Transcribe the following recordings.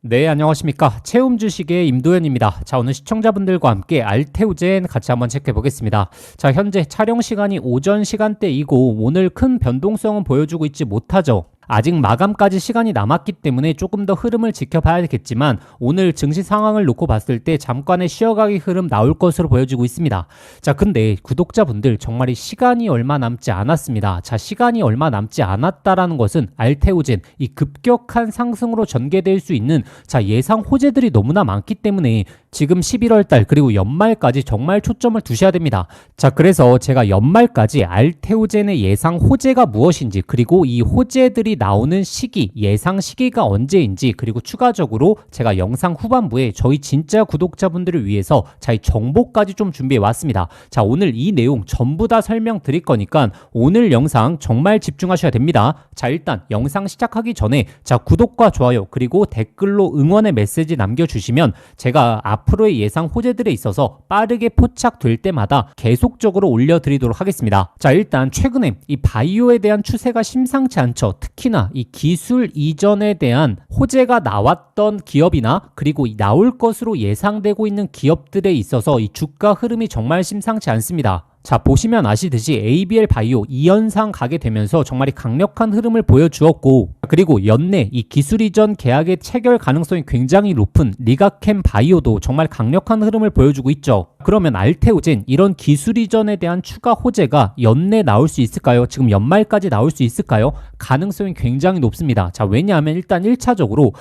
네, 안녕하십니까. 채움 주식의 임도현입니다. 자, 오늘 시청자분들과 함께 알테오젠 같이 한번 체크해 보겠습니다. 자, 현재 촬영 시간이 오전 시간대이고 오늘 큰 변동성은 보여주고 있지 못하죠. 아직 마감까지 시간이 남았기 때문에 조금 더 흐름을 지켜봐야겠지만 오늘 증시 상황을 놓고 봤을 때 잠깐의 쉬어가기 흐름 나올 것으로 보여지고 있습니다. 자, 근데 구독자분들 정말 시간이 얼마 남지 않았습니다. 자, 시간이 얼마 남지 않았다라는 것은 알테오젠 이 급격한 상승으로 전개될 수 있는 예상 호재들이 너무나 많기 때문에 지금 11월 달 그리고 연말까지 정말 초점을 두셔야 됩니다. 자, 그래서 제가 연말까지 알테오젠의 예상 호재가 무엇인지 그리고 이 호재들이 나오는 시기, 예상 시기가 언제인지 그리고 추가적으로 제가 영상 후반부에 저희 진짜 구독자분들을 위해서 이 정보까지 좀 준비해 왔습니다. 자, 오늘 이 내용 전부 다 설명드릴 거니까 오늘 영상 정말 집중하셔야 됩니다. 자, 일단 영상 시작하기 전에 구독과 좋아요 그리고 댓글로 응원의 메시지 남겨주시면 제가 앞으로의 예상 호재들에 있어서 빠르게 포착될 때마다 계속적으로 올려드리도록 하겠습니다. 자, 일단 최근에 이 바이오에 대한 추세가 심상치 않죠. 특히나 이 기술 이전에 대한 호재가 나왔던 기업이나 그리고 나올 것으로 예상되고 있는 기업들에 있어서 이 주가 흐름이 정말 심상치 않습니다. 자, 보시면 아시듯이 ABL 바이오 2연상 가게 되면서 정말 강력한 흐름을 보여주었고 그리고 연내 이 기술 이전 계약의 체결 가능성이 굉장히 높은 리가캠 바이오도 정말 강력한 흐름을 보여주고 있죠. 그러면 알테오젠 이런 기술 이전에 대한 추가 호재가 연내 나올 수 있을까요? 지금 연말까지 나올 수 있을까요? 가능성이 굉장히 높습니다. 자, 왜냐하면 일단 1차적으로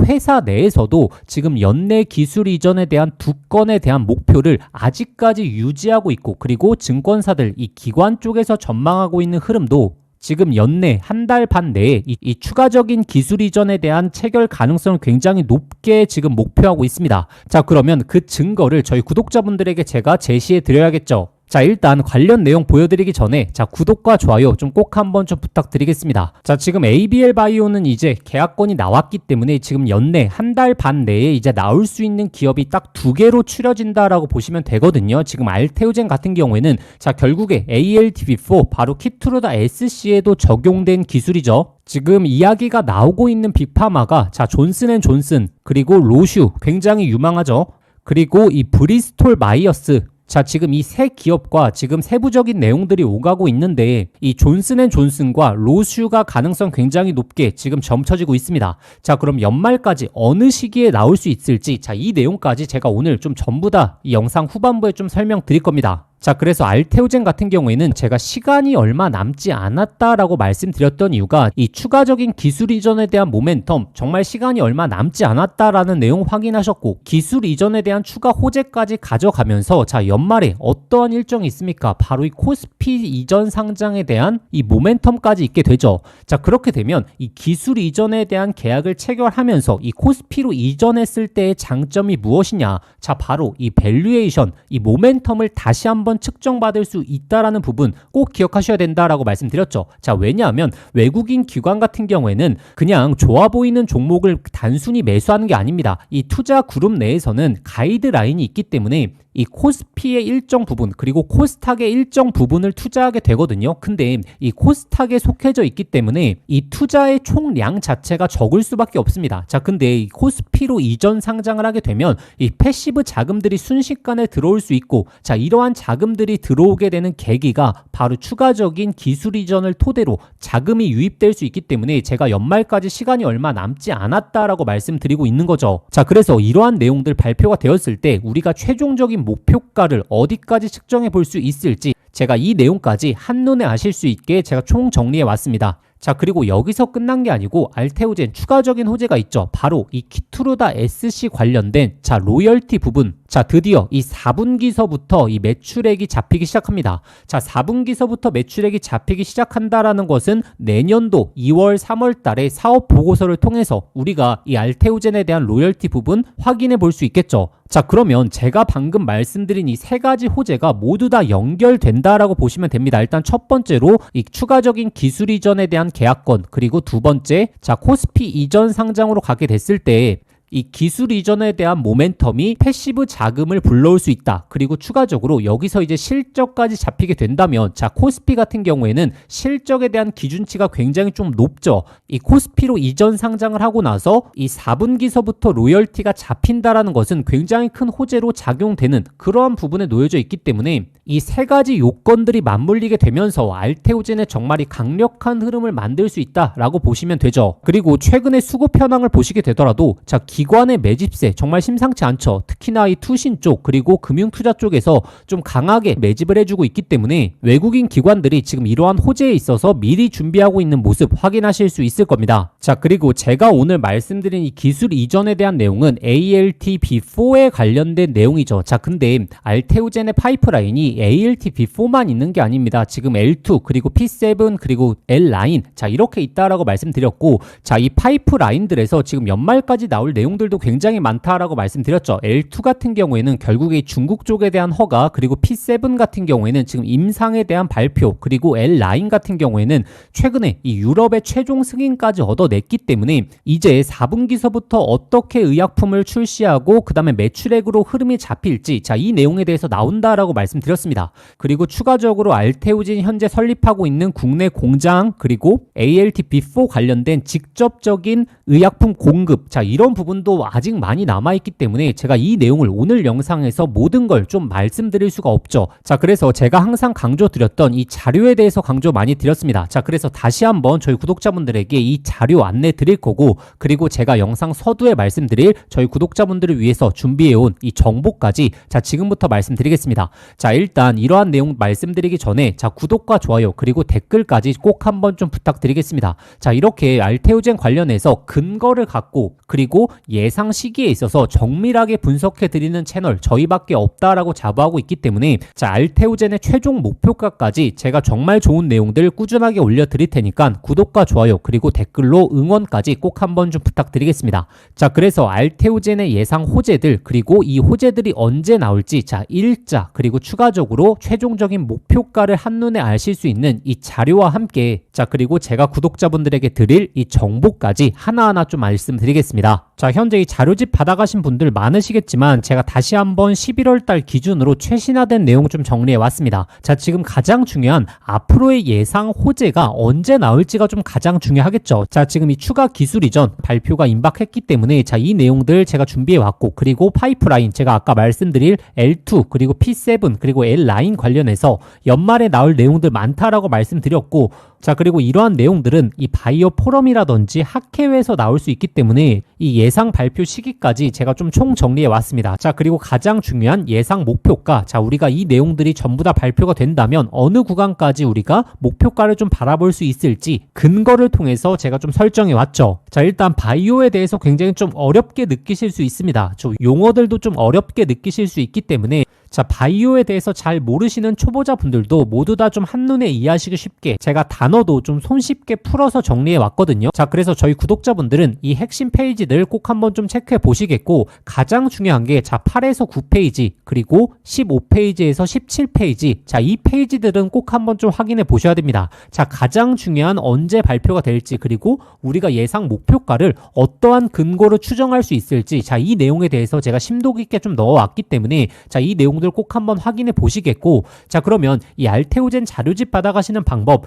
회사 내에서도 지금 연내 기술 이전에 대한 두 건에 대한 목표를 아직까지 유지하고 있고 그리고 증권사들 이 기관 쪽에서 전망하고 있는 흐름도 지금 연내 한 달 반 내에 이 추가적인 기술 이전에 대한 체결 가능성을 굉장히 높게 지금 목표하고 있습니다. 자, 그러면 그 증거를 저희 구독자분들에게 제가 제시해 드려야겠죠. 자, 일단 관련 내용 보여드리기 전에 구독과 좋아요 좀 꼭 한번 좀 부탁드리겠습니다. 자, 지금 ABL 바이오는 이제 계약건이 나왔기 때문에 지금 연내 한 달 반 내에 이제 나올 수 있는 기업이 딱 두 개로 추려진다라고 보시면 되거든요. 지금 알테오젠 같은 경우에는 결국에 ALTV4 바로 키트루다 SC에도 적용된 기술이죠. 지금 이야기가 나오고 있는 빅파마가 존슨앤존슨 그리고 로슈 굉장히 유망하죠. 그리고 이 브리스톨 마이어스 지금 이 세 기업과 지금 세부적인 내용들이 오가고 있는데 이 존슨앤존슨과 로슈가 가능성 굉장히 높게 지금 점쳐지고 있습니다. 자, 그럼 연말까지 어느 시기에 나올 수 있을지 이 내용까지 제가 오늘 좀 전부 다 이 영상 후반부에 좀 설명드릴 겁니다. 자, 그래서 알테오젠 같은 경우에는 제가 시간이 얼마 남지 않았다라고 말씀드렸던 이유가 이 추가적인 기술 이전에 대한 모멘텀 정말 시간이 얼마 남지 않았다라는 내용 확인하셨고 기술 이전에 대한 추가 호재까지 가져가면서 연말에 어떠한 일정이 있습니까? 바로 이 코스피 이전 상장에 대한 이 모멘텀까지 있게 되죠. 자, 그렇게 되면 이 기술 이전에 대한 계약을 체결하면서 이 코스피로 이전했을 때의 장점이 무엇이냐? 자, 바로 이 밸류에이션, 이 모멘텀을 다시 한번 측정받을 수 있다라는 부분 꼭 기억하셔야 된다라고 말씀드렸죠. 자, 왜냐하면 외국인 기관 같은 경우에는 그냥 좋아 보이는 종목을 단순히 매수하는 게 아닙니다. 이 투자 그룹 내에서는 가이드라인이 있기 때문에 이 코스피의 일정 부분 그리고 코스닥의 일정 부분을 투자하게 되거든요. 근데 이 코스닥에 속해져 있기 때문에 이 투자의 총량 자체가 적을 수밖에 없습니다. 자, 근데 이 코스피로 이전 상장을 하게 되면 이 패시브 자금들이 순식간에 들어올 수 있고 이러한 자금들이 들어오게 되는 계기가 바로 추가적인 기술 이전을 토대로 자금이 유입될 수 있기 때문에 제가 연말까지 시간이 얼마 남지 않았다라고 말씀드리고 있는 거죠. 자, 그래서 이러한 내용들 발표가 되었을 때 우리가 최종적인 목표가를 어디까지 측정해 볼 수 있을지 제가 이 내용까지 한눈에 아실 수 있게 제가 총 정리해 왔습니다. 자, 그리고 여기서 끝난 게 아니고 알테오젠 추가적인 호재가 있죠. 바로 이 키트루다 SC 관련된 로열티 부분. 자, 드디어 이 4분기서부터 이 매출액이 잡히기 시작합니다. 자, 4분기서부터 매출액이 잡히기 시작한다라는 것은 내년도 2월, 3월 달에 사업 보고서를 통해서 우리가 이 알테오젠에 대한 로열티 부분 확인해 볼 수 있겠죠. 자, 그러면 제가 방금 말씀드린 이 세 가지 호재가 모두 다 연결된다라고 보시면 됩니다. 일단 첫 번째로 이 추가적인 기술 이전에 대한 계약권 그리고 두 번째 코스피 이전 상장으로 가게 됐을 때 이 기술 이전에 대한 모멘텀이 패시브 자금을 불러올 수 있다. 그리고 추가적으로 여기서 이제 실적까지 잡히게 된다면 자, 코스피 같은 경우에는 실적에 대한 기준치가 굉장히 좀 높죠. 이 코스피로 이전 상장을 하고 나서 이 4분기서부터 로열티가 잡힌다라는 것은 굉장히 큰 호재로 작용되는 그러한 부분에 놓여져 있기 때문에 이 세 가지 요건들이 맞물리게 되면서 알테오젠의 정말이 강력한 흐름을 만들 수 있다라고 보시면 되죠. 그리고 최근에 수급 현황을 보시게 되더라도 자, 기관의 매집세 정말 심상치 않죠. 특히나 이 투신 쪽 그리고 금융투자 쪽에서 좀 강하게 매집을 해주고 있기 때문에 외국인 기관들이 지금 이러한 호재에 있어서 미리 준비하고 있는 모습 확인하실 수 있을 겁니다. 자, 그리고 제가 오늘 말씀드린 이 기술 이전에 대한 내용은 ALTB4에 관련된 내용이죠. 자, 근데 알테오젠의 파이프라인이 ALTB4만 있는 게 아닙니다. 지금 L2 그리고 P7 그리고 L9 자, 이렇게 있다라고 말씀드렸고 자, 이 파이프라인들에서 지금 연말까지 나올 내용들도 굉장히 많다라고 말씀드렸죠. L2 같은 경우에는 결국에 중국 쪽에 대한 허가 그리고 P7 같은 경우에는 지금 임상에 대한 발표 그리고 L9 같은 경우에는 최근에 이 유럽의 최종 승인까지 얻어냈기 때문에 이제 4분기서부터 어떻게 의약품을 출시하고 그 다음에 매출액으로 흐름이 잡힐지 자, 이 내용에 대해서 나온다라고 말씀드렸습니다. 그리고 추가적으로 알테오젠 현재 설립하고 있는 국내 공장 그리고 ALTB4 관련된 직접적인 의약품 공급 자, 이런 부분도 아직 많이 남아있기 때문에 제가 이 내용을 오늘 영상에서 모든 걸 좀 말씀드릴 수가 없죠. 자, 그래서 제가 항상 강조드렸던 이 자료에 대해서 강조 많이 드렸습니다. 자, 그래서 다시 한번 저희 구독자분들에게 이 자료 안내 드릴 거고 그리고 제가 영상 서두에 말씀드릴 저희 구독자분들을 위해서 준비해온 이 정보까지 자, 지금부터 말씀드리겠습니다. 자, 일단 이러한 내용 말씀드리기 전에 자, 구독과 좋아요 그리고 댓글까지 꼭 한번 좀 부탁드리겠습니다. 자, 이렇게 알테오젠 관련해서 근거를 갖고 그리고 예상 시기에 있어서 정밀하게 분석해 드리는 채널 저희밖에 없다라고 자부하고 있기 때문에 자, 알테오젠의 최종 목표가까지 제가 정말 좋은 내용들 꾸준하게 올려드릴 테니까 구독과 좋아요 그리고 댓글로 응원까지 꼭 한번 좀 부탁드리겠습니다. 자, 그래서 알테오젠의 예상 호재들 그리고 이 호재들이 언제 나올지 자, 일자 그리고 추가적으로 최종적인 목표가를 한눈에 아실 수 있는 이 자료와 함께 자, 그리고 제가 구독자분들에게 드릴 이 정보까지 하나하나 좀 말씀드리겠습니다. 자, 현재 이 자료집 받아가신 분들 많으시겠지만 제가 다시 한번 11월달 기준으로 최신화된 내용 좀 정리해 왔습니다. 자, 지금 가장 중요한 앞으로의 예상 호재가 언제 나올지가 좀 가장 중요하겠죠. 자, 지금 이 추가 기술 이전 발표가 임박했기 때문에 자, 이 내용들 제가 준비해 왔고 그리고 파이프라인 제가 아까 말씀드릴 L2 그리고 P7 그리고 L9 관련해서 연말에 나올 내용들 많다라고 말씀드렸고 자, 그리고 이러한 내용들은 이 바이오 포럼이라든지 학회에서 나올 수 있기 때문에 이 예상 발표 시기까지 제가 좀 총 정리해 왔습니다. 자, 그리고 가장 중요한 예상 목표가 자, 우리가 이 내용들이 전부 다 발표가 된다면 어느 구간까지 우리가 목표가를 좀 바라볼 수 있을지 근거를 통해서 제가 좀 설정해 왔죠. 자, 일단 바이오에 대해서 굉장히 좀 어렵게 느끼실 수 있습니다. 저 용어들도 좀 어렵게 느끼실 수 있기 때문에 자, 바이오에 대해서 잘 모르시는 초보자분들도 모두 다 좀 한눈에 이해하시기 쉽게 제가 단어도 좀 손쉽게 풀어서 정리해 왔거든요. 자, 그래서 저희 구독자분들은 이 핵심 페이지들 꼭 한번 좀 체크해 보시겠고 가장 중요한 게 자, 8에서 9페이지 그리고 15페이지에서 17페이지 자, 이 페이지들은 꼭 한번 좀 확인해 보셔야 됩니다. 자, 가장 중요한 언제 발표가 될지 그리고 우리가 예상 목표가를 어떠한 근거로 추정할 수 있을지 자, 이 내용에 대해서 제가 심도 깊게 좀 넣어왔기 때문에 자, 이 내용들 꼭 한번 확인해 보시겠고 자, 그러면 이 알테오젠 자료집 받아가시는 방법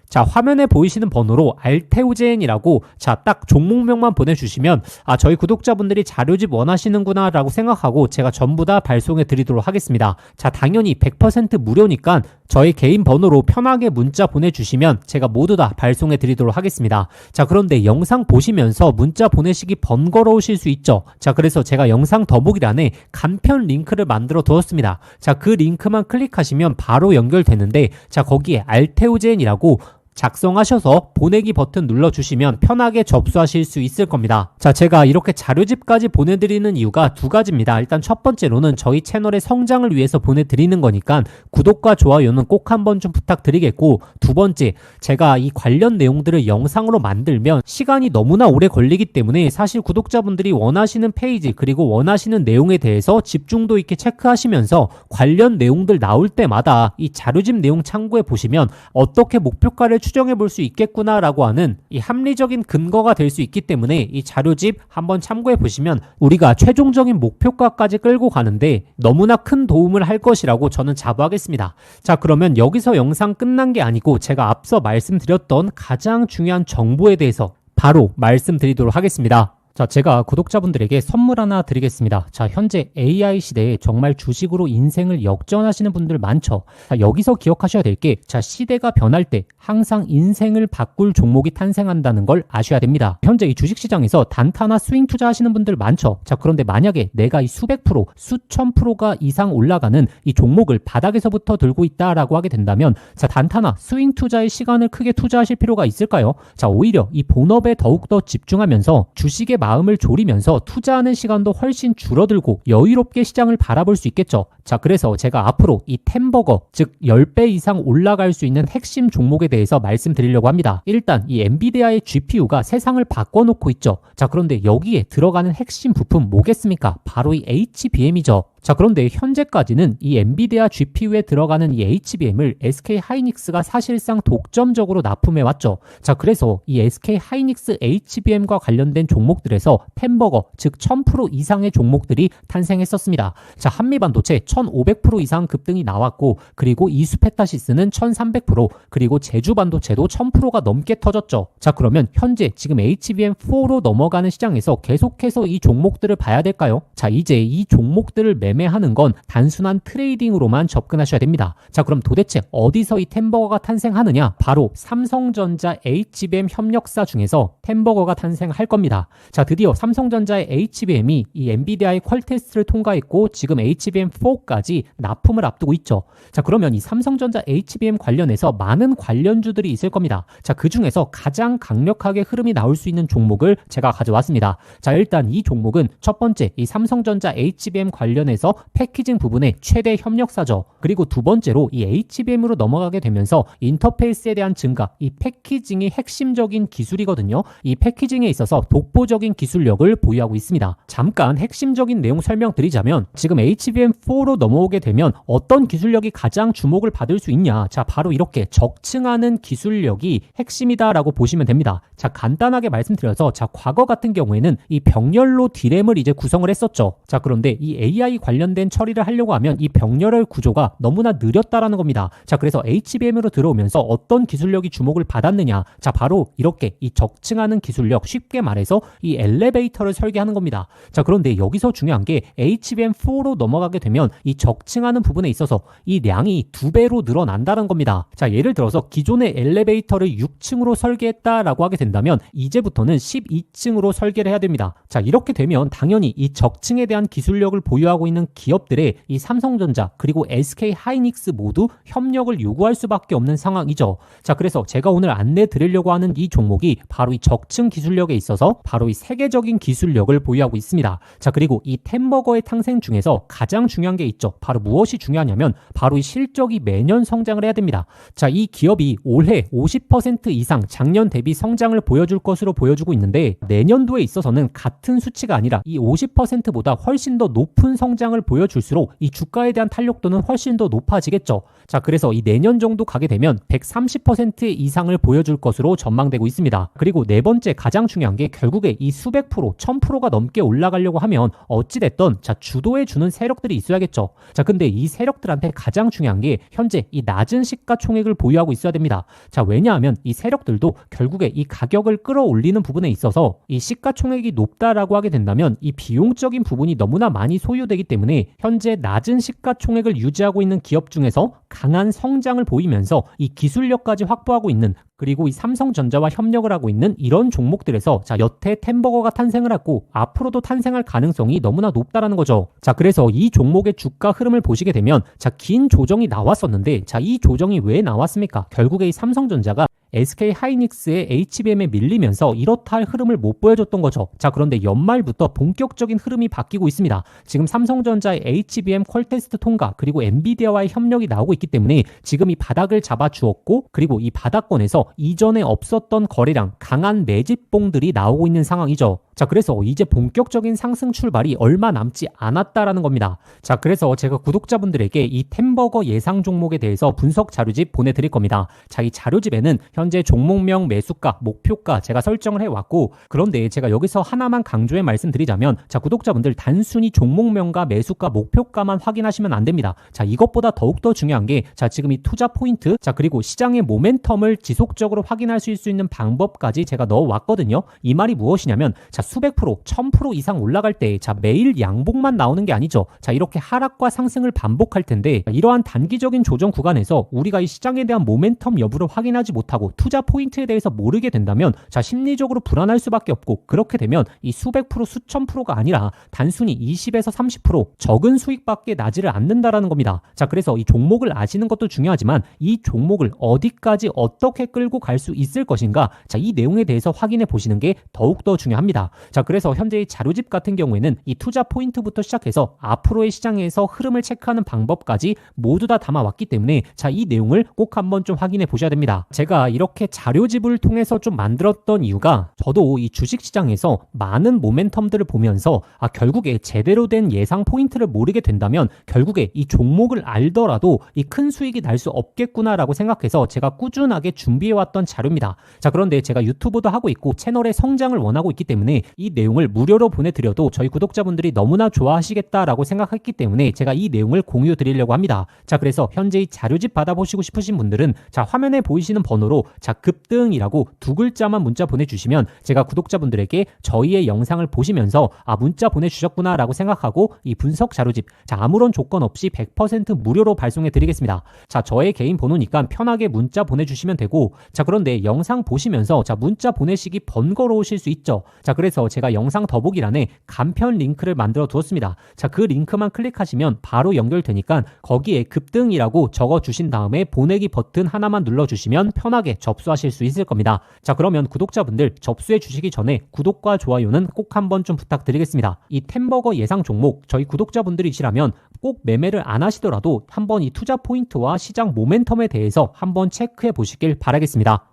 자, 화면에 보이시는 번호로 알테오젠이라고 자, 딱 종목명만 보내주시면 아, 저희 구독자분들이 자료집 원하시는구나 라고 생각하고 제가 전부 다 발송해 드리도록 하겠습니다. 자, 당연히 100% 무료니까 저희 개인 번호로 편하게 문자 보내주시면 제가 모두 다 발송해 드리도록 하겠습니다. 자, 그런데 영상 보시면서 문자 보내시기 번거로우실 수 있죠. 자, 그래서 제가 영상 더보기란에 간편 링크를 만들어 두었습니다. 자, 그 링크만 클릭하시면 바로 연결되는데 자, 거기에 알테오젠이라고 작성하셔서 보내기 버튼 눌러주시면 편하게 접수하실 수 있을 겁니다. 자, 제가 이렇게 자료집까지 보내드리는 이유가 두 가지입니다. 일단 첫 번째로는 저희 채널의 성장을 위해서 보내드리는 거니까 구독과 좋아요는 꼭 한번 좀 부탁드리겠고 두 번째, 제가 이 관련 내용들을 영상으로 만들면 시간이 너무나 오래 걸리기 때문에 사실 구독자분들이 원하시는 페이지 그리고 원하시는 내용에 대해서 집중도 있게 체크하시면서 관련 내용들 나올 때마다 이 자료집 내용 참고해 보시면 어떻게 목표가를 추정해 볼 수 있겠구나라고 하는 이 합리적인 근거가 될 수 있기 때문에 이 자료집 한번 참고해 보시면 우리가 최종적인 목표가까지 끌고 가는데 너무나 큰 도움을 할 것이라고 저는 자부하겠습니다. 자, 그러면 여기서 영상 끝난 게 아니고 제가 앞서 말씀드렸던 가장 중요한 정보에 대해서 바로 말씀드리도록 하겠습니다. 자, 제가 구독자분들에게 선물 하나 드리겠습니다. 자, 현재 AI 시대에 정말 주식으로 인생을 역전하시는 분들 많죠. 자, 여기서 기억하셔야 될 게, 자, 시대가 변할 때 항상 인생을 바꿀 종목이 탄생한다는 걸 아셔야 됩니다. 현재 이 주식시장에서 단타나 스윙 투자하시는 분들 많죠. 자, 그런데 만약에 내가 이 수백 프로, 수천 프로가 이상 올라가는 이 종목을 바닥에서부터 들고 있다라고 하게 된다면, 자, 단타나 스윙 투자의 시간을 크게 투자하실 필요가 있을까요? 자, 오히려 이 본업에 더욱더 집중하면서 주식의 마음을 졸이면서 투자하는 시간도 훨씬 줄어들고 여유롭게 시장을 바라볼 수 있겠죠. 자, 그래서 제가 앞으로 이 템버거, 즉 10배 이상 올라갈 수 있는 핵심 종목에 대해서 말씀드리려고 합니다. 일단 이 엔비디아의 GPU가 세상을 바꿔놓고 있죠. 자, 그런데 여기에 들어가는 핵심 부품 뭐겠습니까? 바로 이 HBM이죠. 자, 그런데 현재까지는 이 엔비디아 GPU에 들어가는 이 HBM을 SK 하이닉스가 사실상 독점적으로 납품해 왔죠. 자, 그래서 이 SK 하이닉스 HBM과 관련된 종목들에서 템버거, 즉 1000% 이상의 종목들이 탄생했었습니다. 자, 한미반도체 1500% 이상 급등이 나왔고, 그리고 이수페타시스는 1300%, 그리고 제주반도체도 1000%가 넘게 터졌죠. 자, 그러면 현재 지금 HBM4로 넘어가는 시장에서 계속해서 이 종목들을 봐야 될까요? 자, 이제 이 종목들을 매매하는 건 단순한 트레이딩으로만 접근하셔야 됩니다. 자, 그럼 도대체 어디서 이 템버거가 탄생하느냐? 바로 삼성전자 HBM 협력사 중에서 템버거가 탄생할 겁니다. 자, 드디어 삼성전자의 HBM이 이 엔비디아의 퀄 테스트를 통과했고 지금 HBM4까지 납품을 앞두고 있죠. 자, 그러면 이 삼성전자 HBM 관련해서 많은 관련주들이 있을 겁니다. 자, 그 중에서 가장 강력하게 흐름이 나올 수 있는 종목을 제가 가져왔습니다. 자, 일단 이 종목은 첫 번째 이 삼성전자 HBM 관련해서 패키징 부분의 최대 협력사죠. 그리고 두 번째로 이 HBM으로 넘어가게 되면서 인터페이스에 대한 증가, 이 패키징이 핵심적인 기술이거든요. 이 패키징에 있어서 독보적인 기술력을 보유하고 있습니다. 잠깐 핵심적인 내용 설명드리자면 지금 HBM4로 넘어오게 되면 어떤 기술력이 가장 주목을 받을 수 있냐? 자, 바로 이렇게 적층하는 기술력이 핵심이다라고 보시면 됩니다. 자, 간단하게 말씀드려서 자, 과거 같은 경우에는 이 병렬로 D램을 이제 구성을 했었죠. 자, 그런데 이 AI 관련된 처리를 하려고 하면 이 병렬의 구조가 너무나 느렸다라는 겁니다. 자, 그래서 HBM으로 들어오면서 어떤 기술력이 주목을 받았느냐? 자, 바로 이렇게 이 적층하는 기술력, 쉽게 말해서 이 엘리베이터를 설계하는 겁니다. 자, 그런데 여기서 중요한 게 HBM4로 넘어가게 되면 이 적층하는 부분에 있어서 이 량이 2배로 늘어난다는 겁니다. 자, 예를 들어서 기존의 엘리베이터를 6층으로 설계했다라고 하게 된다면 이제부터는 12층으로 설계를 해야 됩니다. 자, 이렇게 되면 당연히 이 적층에 대한 기술력을 보유하고 있는 기업들의 이 삼성전자 그리고 SK 하이닉스 모두 협력을 요구할 수밖에 없는 상황이죠. 자, 그래서 제가 오늘 안내 드리려고 하는 이 종목이 바로 이 적층 기술력에 있어서 바로 이 세계적인 기술력을 보유하고 있습니다. 자, 그리고 이 템버거의 탄생 중에서 가장 중요한 게 있죠. 바로 무엇이 중요하냐면 바로 이 실적이 매년 성장을 해야 됩니다. 자, 이 기업이 올해 50% 이상 작년 대비 성장을 보여줄 것으로 보여주고 있는데 내년도에 있어서는 같은 수치가 아니라 이 50%보다 훨씬 더 높은 성장을 보여줄수록 이 주가에 대한 탄력도는 훨씬 더 높아지겠죠. 자, 그래서 이 내년 정도 가게 되면 130% 이상을 보여줄 것으로 전망되고 있습니다. 그리고 네 번째 가장 중요한 게 결국에 이 수백 프로, 1000%가 넘게 올라가려고 하면 어찌됐던 자, 주도해 주는 세력들이 있어야겠죠. 자, 근데 이 세력들한테 가장 중요한 게 현재 이 낮은 시가총액을 보유하고 있어야 됩니다. 자, 왜냐하면 이 세력들도 결국에 이 가격을 끌어올리는 부분에 있어서 이 시가총액이 높다라고 하게 된다면 이 비용적인 부분이 너무나 많이 소요되기 때문에 현재 낮은 시가총액을 유지하고 있는 기업 중에서 강한 성장을 보이면서 이 기술력까지 확보하고 있는, 그리고 이 삼성전자와 협력을 하고 있는 이런 종목들에서 자, 여태 템버거가 탄생을 하고 앞으로도 탄생할 가능성이 너무나 높다라는 거죠. 자, 그래서 이 종목의 주가 흐름을 보시게 되면 자, 긴 조정이 나왔었는데 자, 이 조정이 왜 나왔습니까? 결국에 이 삼성전자가 SK 하이닉스의 HBM에 밀리면서 이렇다 할 흐름을 못 보여줬던 거죠. 자, 그런데 연말부터 본격적인 흐름이 바뀌고 있습니다. 지금 삼성전자의 HBM 퀄 테스트 통과 그리고 엔비디아와의 협력이 나오고 있기 때문에 지금 이 바닥을 잡아주었고, 그리고 이 바닥권에서 이전에 없었던 거래량, 강한 매집봉들이 나오고 있는 상황이죠. 자, 그래서 이제 본격적인 상승 출발이 얼마 남지 않았다라는 겁니다. 자, 그래서 제가 구독자분들에게 이 템버거 예상 종목에 대해서 분석 자료집 보내드릴 겁니다. 자, 이 자료집에는 현재 종목명, 매수가, 목표가 제가 설정을 해왔고, 그런데 제가 여기서 하나만 강조해 말씀드리자면, 자, 구독자분들 단순히 종목명과 매수가, 목표가만 확인하시면 안 됩니다. 자, 이것보다 더욱더 중요한 게, 자, 지금 이 투자 포인트, 자, 그리고 시장의 모멘텀을 지속적으로 확인할 수 있는 방법까지 제가 넣어왔거든요. 이 말이 무엇이냐면, 자, 수백 프로, 1000% 이상 올라갈 때, 자, 매일 양봉만 나오는 게 아니죠. 자, 이렇게 하락과 상승을 반복할 텐데, 이러한 단기적인 조정 구간에서 우리가 이 시장에 대한 모멘텀 여부를 확인하지 못하고 투자 포인트에 대해서 모르게 된다면, 자, 심리적으로 불안할 수밖에 없고, 그렇게 되면 이 수백 프로, 수천 프로가 아니라 단순히 20에서 30% 적은 수익밖에 나지를 않는다라는 겁니다. 자, 그래서 이 종목을 아시는 것도 중요하지만 이 종목을 어디까지 어떻게 끌고 갈 수 있을 것인가, 자, 이 내용에 대해서 확인해 보시는 게 더욱더 중요합니다. 자, 그래서 현재의 자료집 같은 경우에는 이 투자 포인트부터 시작해서 앞으로의 시장에서 흐름을 체크하는 방법까지 모두 다 담아왔기 때문에, 자, 이 내용을 꼭 한번 좀 확인해 보셔야 됩니다. 제가 이렇게 자료집을 통해서 좀 만들었던 이유가, 저도 이 주식시장에서 많은 모멘텀들을 보면서 결국에 제대로 된 예상 포인트를 모르게 된다면 결국에 이 종목을 알더라도 이 큰 수익이 날 수 없겠구나라고 생각해서 제가 꾸준하게 준비해왔던 자료입니다. 자, 그런데 제가 유튜브도 하고 있고 채널의 성장을 원하고 있기 때문에 이 내용을 무료로 보내드려도 저희 구독자분들이 너무나 좋아하시겠다라고 생각했기 때문에 제가 이 내용을 공유 드리려고 합니다. 자, 그래서 현재 이 자료집 받아보시고 싶으신 분들은, 자, 화면에 보이시는 번호로, 자, 급등이라고 두 글자만 문자 보내주시면 제가 구독자분들에게 저희의 영상을 보시면서 문자 보내주셨구나 라고 생각하고 이 분석 자료집, 자, 아무런 조건 없이 100% 무료로 발송해 드리겠습니다. 자, 저의 개인 번호니까 편하게 문자 보내주시면 되고, 자, 그런데 영상 보시면서, 자, 문자 보내시기 번거로우실 수 있죠. 자, 그래서 제가 영상 더보기란에 간편 링크를 만들어 두었습니다. 자, 그 링크만 클릭하시면 바로 연결되니까 거기에 급등이라고 적어주신 다음에 보내기 버튼 하나만 눌러주시면 편하게 접수하실 수 있을 겁니다. 자, 그러면 구독자분들 접수해 주시기 전에 구독과 좋아요는 꼭 한번 좀 부탁드리겠습니다. 이 템버거 예상 종목 저희 구독자분들이시라면 꼭 매매를 안 하시더라도 한번 이 투자 포인트와 시장 모멘텀에 대해서 한번 체크해 보시길 바라겠습니다.